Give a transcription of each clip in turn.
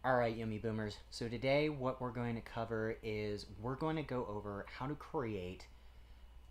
Alright, Yummy Boomers. So today what we're going to cover is we're going to go over how to create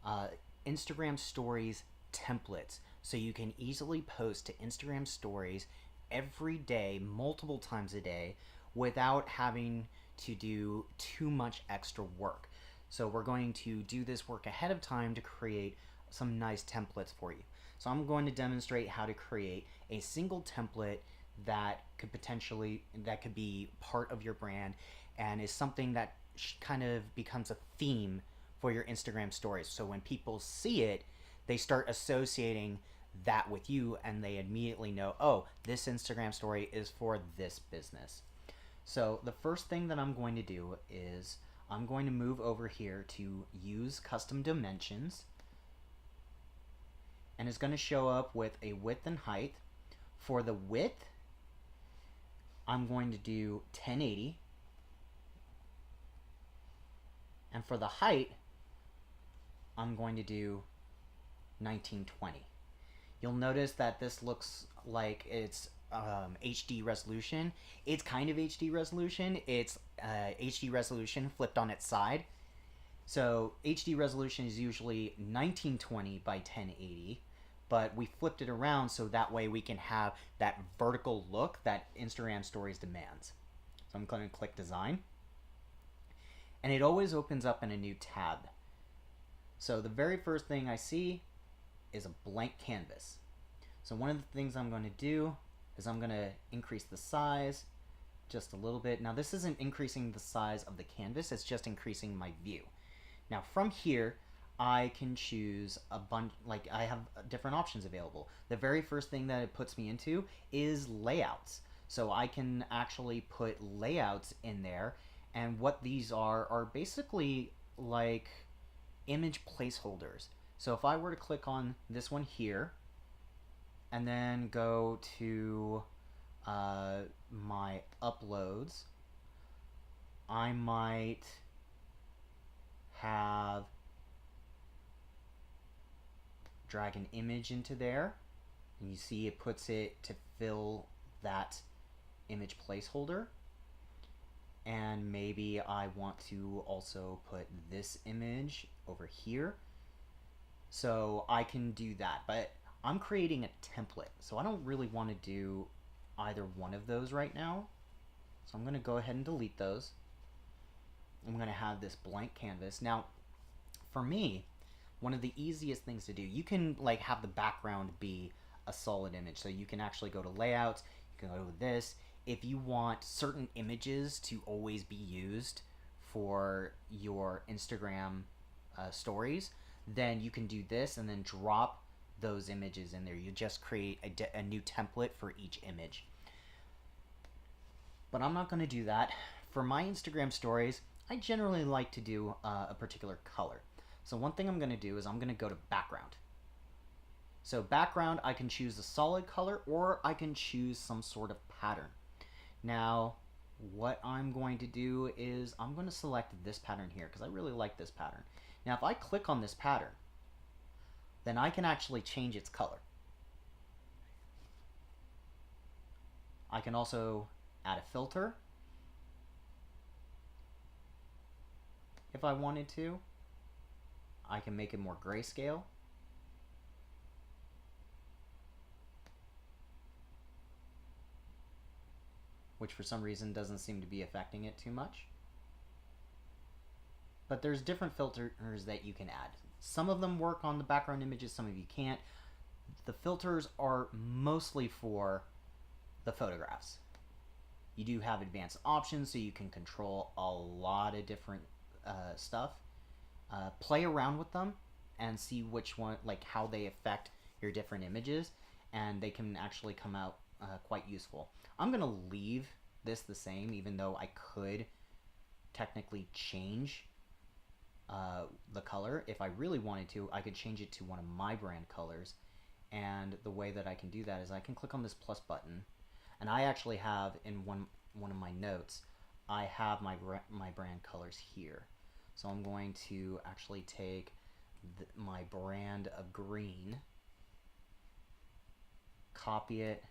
uh, Instagram Stories templates so you can easily post to Instagram Stories every day, multiple times a day, without having to do too much extra work. So we're going to do this work ahead of time to create some nice templates for you. So I'm going to demonstrate how to create a single template that could be part of your brand and is something that kind of becomes a theme for your Instagram stories. So when people see it, they start associating that with you and they immediately know, oh, this Instagram story is for this business. So the first thing that I'm going to do is I'm going to move over here to use custom dimensions, and it's going to show up with a width and height. For the width, I'm going to do 1080, and for the height, I'm going to do 1920. You'll notice that this looks like it's HD resolution. It's kind of HD resolution. It's HD resolution flipped on its side. So HD resolution is usually 1920 by 1080, but we flipped it around so that way we can have that vertical look that Instagram Stories demands. So I'm going to click Design, and it always opens up in a new tab. So the very first thing I see is a blank canvas. So one of the things I'm going to do is I'm going to increase the size just a little bit. Now this isn't increasing the size of the canvas, it's just increasing my view. Now from here, I can choose a bunch, like I have different options available. The very first thing that it puts me into is layouts. So I can actually put layouts in there, and what these are basically like image placeholders. So if I were to click on this one here and then go to my uploads, I might have drag an image into there, and you see it puts it to fill that image placeholder. And maybe I want to also put this image over here, so I can do that. But I'm creating a template, so I don't really want to do either one of those right now. So I'm going to go ahead and delete those. I'm going to have this blank canvas. Now, for me, one of the easiest things to do, you can like have the background be a solid image. So you can actually go to layouts, you can go to this. If you want certain images to always be used for your Instagram stories, then you can do this and then drop those images in there. You just create a new template for each image. But I'm not going to do that. For my Instagram stories, I generally like to do a particular color. So one thing I'm going to do is I'm going to go to background. So background, I can choose a solid color or I can choose some sort of pattern. Now, what I'm going to do is I'm going to select this pattern here because I really like this pattern. Now, if I click on this pattern, then I can actually change its color. I can also add a filter if I wanted to. I can make it more grayscale. Which for some reason doesn't seem to be affecting it too much. But there's different filters that you can add. Some of them work on the background images, some of you can't. The filters are mostly for the photographs. You do have advanced options so you can control a lot of different stuff. Play around with them and see which one, like how they affect your different images, and they can actually come out quite useful. I'm going to leave this the same, even though I could technically change the color. If I really wanted to, I could change it to one of my brand colors, and the way that I can do that is I can click on this plus button, and I actually have in one of my notes, I have my brand colors here. So I'm going to actually take my brand of green, copy it,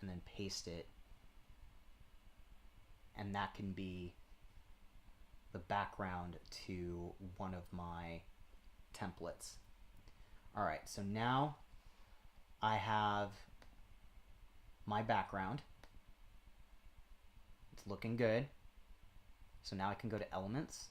and then paste it. and that can be the background to one of my templates. All right, so now I have my background. It's looking good. So now I can go to elements.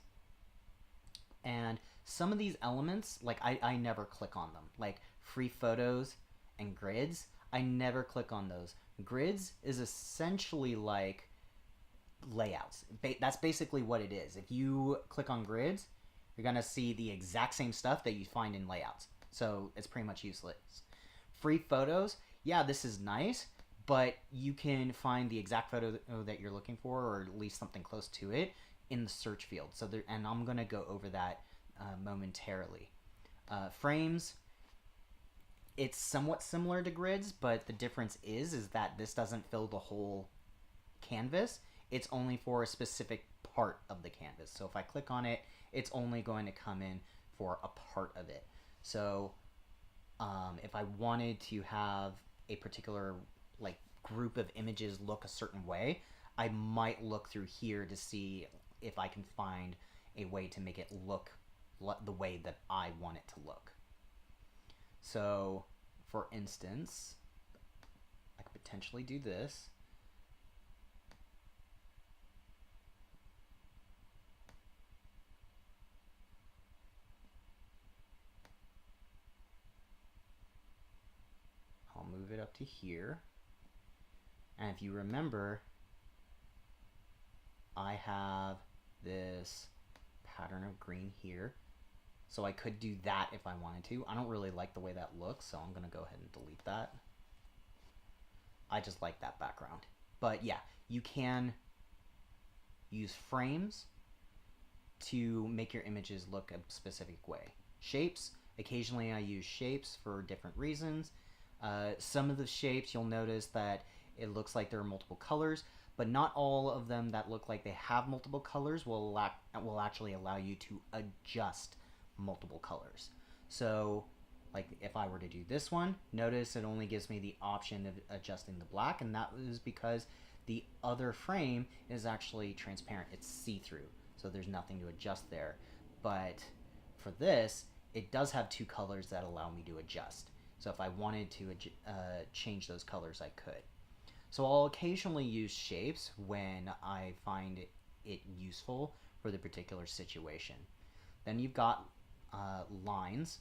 And some of these elements, like I never click on them. Like free photos and grids, I never click on those. Grids is essentially like layouts. That's basically what it is. If you click on grids, you're gonna see the exact same stuff that you find in layouts. So it's pretty much useless. Free photos, yeah, this is nice, but you can find the exact photo that you're looking for, or at least something close to it, in the search field. So there, and I'm gonna go over that momentarily. Frames, it's somewhat similar to grids, but the difference is that this doesn't fill the whole canvas. It's only for a specific part of the canvas. So if I click on it, it's only going to come in for a part of it. So if I wanted to have a particular like group of images look a certain way, I might look through here to see if I can find a way to make it look the way that I want it to look. So for instance, I could potentially do this. I'll move it up to here. And if you remember, I have this pattern of green here. So I could do that if I wanted to. I don't really like the way that looks, so I'm gonna go ahead and delete that. I just like that background. But yeah, you can use frames to make your images look a specific way. Shapes, occasionally I use shapes for different reasons. Some of the shapes, you'll notice that it looks like there are multiple colors, but not all of them that look like they have multiple colors will actually allow you to adjust multiple colors. So like if I were to do this one, notice it only gives me the option of adjusting the black, and that was because the other frame is actually transparent. It's see-through, so there's nothing to adjust there. But for this, it does have two colors that allow me to adjust. So if I wanted to change those colors, I could. So I'll occasionally use shapes when I find it useful for the particular situation. Then you've got lines.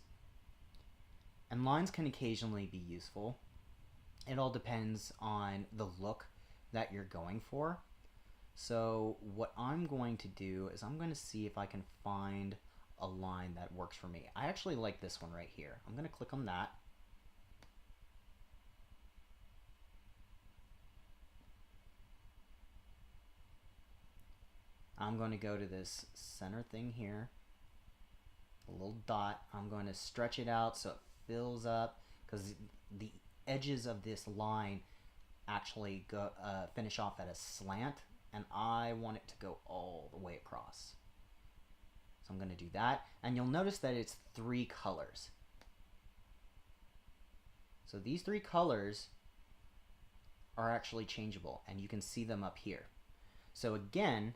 And lines can occasionally be useful. It all depends on the look that you're going for. So what I'm going to do is I'm going to see if I can find a line that works for me. I actually like this one right here. I'm going to click on that. I'm going to go to this center thing here, a little dot. I'm going to stretch it out so it fills up, because the edges of this line actually go finish off at a slant, and I want it to go all the way across. So I'm going to do that, and you'll notice that it's 3 colors. So these 3 colors are actually changeable, and you can see them up here. So again,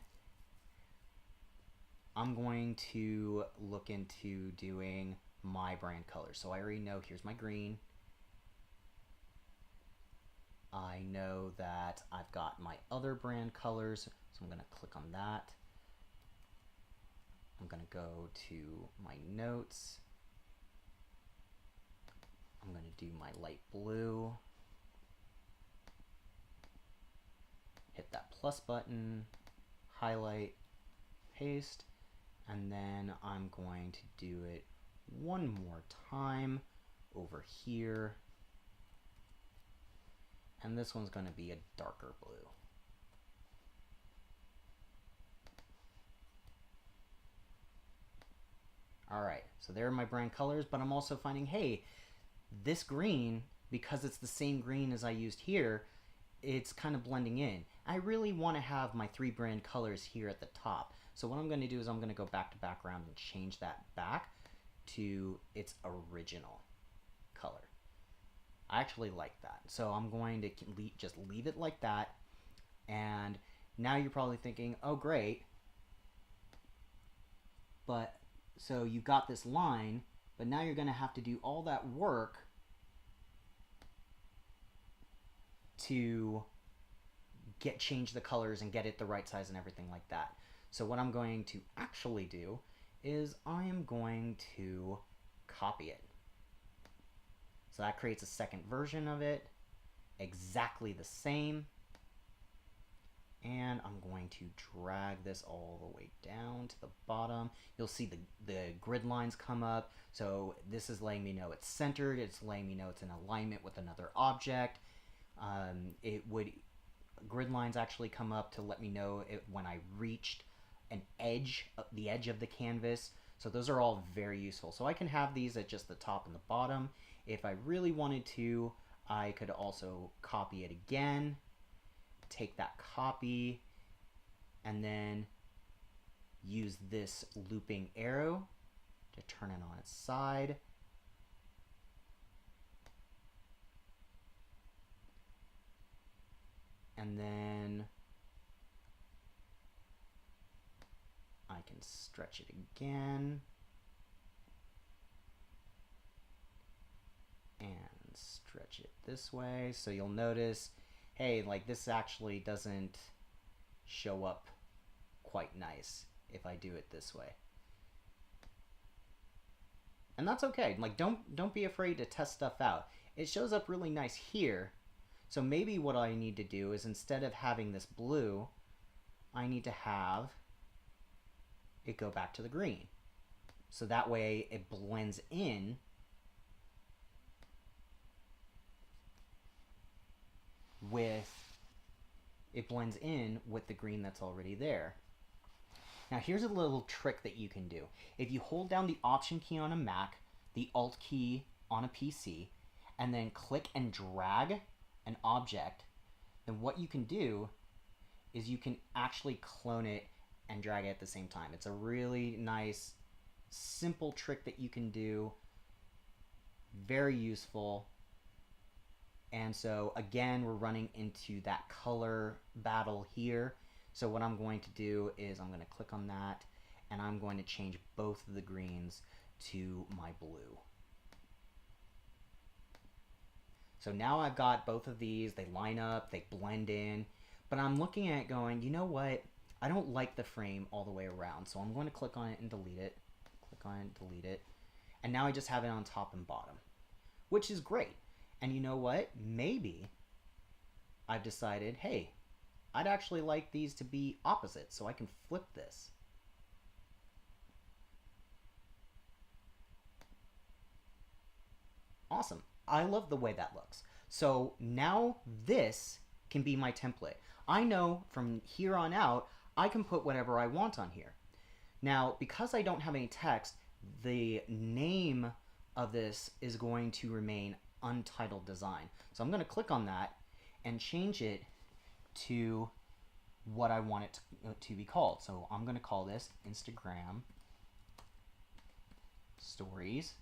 I'm going to look into doing my brand colors. So I already know here's my green. I know that I've got my other brand colors, so I'm going to click on that. I'm going to go to my notes. I'm going to do my light blue. Hit that plus button, highlight, paste, and then I'm going to do it one more time over here. And this one's going to be a darker blue. Alright, so there are my brand colors, but I'm also finding, hey, this green, because it's the same green as I used here, it's kind of blending in. I really want to have my 3 brand colors here at the top. So what I'm going to do is I'm going to go back to background and change that back to its original color. I actually like that. So I'm going to just leave it like that. And Now you're probably thinking, oh great, but so you got this line, but now you're going to have to do all that work to change the colors and get it the right size and everything like that. So what I'm going to actually do is I am going to copy it. So that creates a second version of it, exactly the same. And I'm going to drag this all the way down to the bottom. You'll see the grid lines come up. So this is letting me know it's centered. It's letting me know it's in alignment with another object. Grid lines actually come up to let me know when I reached the edge of the canvas. So those are all very useful. So I can have these at just the top and the bottom. If I really wanted to, I could also copy it again, take that copy, and then use this looping arrow to turn it on its side. And then I can stretch it again. And stretch it this way. So you'll notice, hey, like this actually doesn't show up quite nice if I do it this way. And that's okay. Like don't be afraid to test stuff out. It shows up really nice here. So maybe what I need to do is, instead of having this blue, I need to have it go back to the green. So that way it blends in with the green that's already there. Now here's a little trick that you can do. If you hold down the Option key on a Mac, the Alt key on a PC, and then click and drag an object, then what you can do is you can actually clone it and drag it at the same time. It's a really nice, simple trick that you can do. Very useful. And so again, we're running into that color battle here. So what I'm going to do is I'm going to click on that, and I'm going to change both of the greens to my blue. So now I've got both of these, they line up, they blend in, but I'm looking at it going, you know what? I don't like the frame all the way around, so I'm going to click on it and delete it. Click on it, delete it. And now I just have it on top and bottom, which is great. And you know what? Maybe I've decided, hey, I'd actually like these to be opposite, so I can flip this. Awesome. I love the way that looks. So now this can be my template. I know from here on out, I can put whatever I want on here. Now, because I don't have any text, the name of this is going to remain Untitled Design. So I'm going to click on that and change it to what I want it to be called. So I'm going to call this Instagram Stories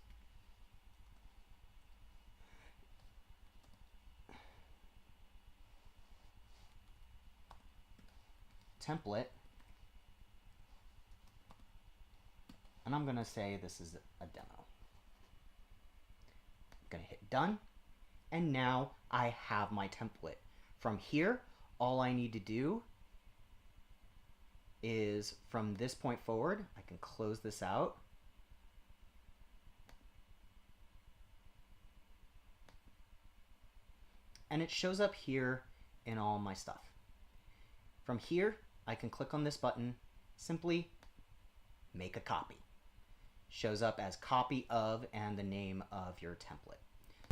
Template. And I'm going to say this is a demo. I'm going to hit done. And now I have my template. From here, all I need to do is, from this point forward, I can close this out. And it shows up here in all my stuff. From here, I can click on this button, simply make a copy. Shows up as copy of and the name of your template.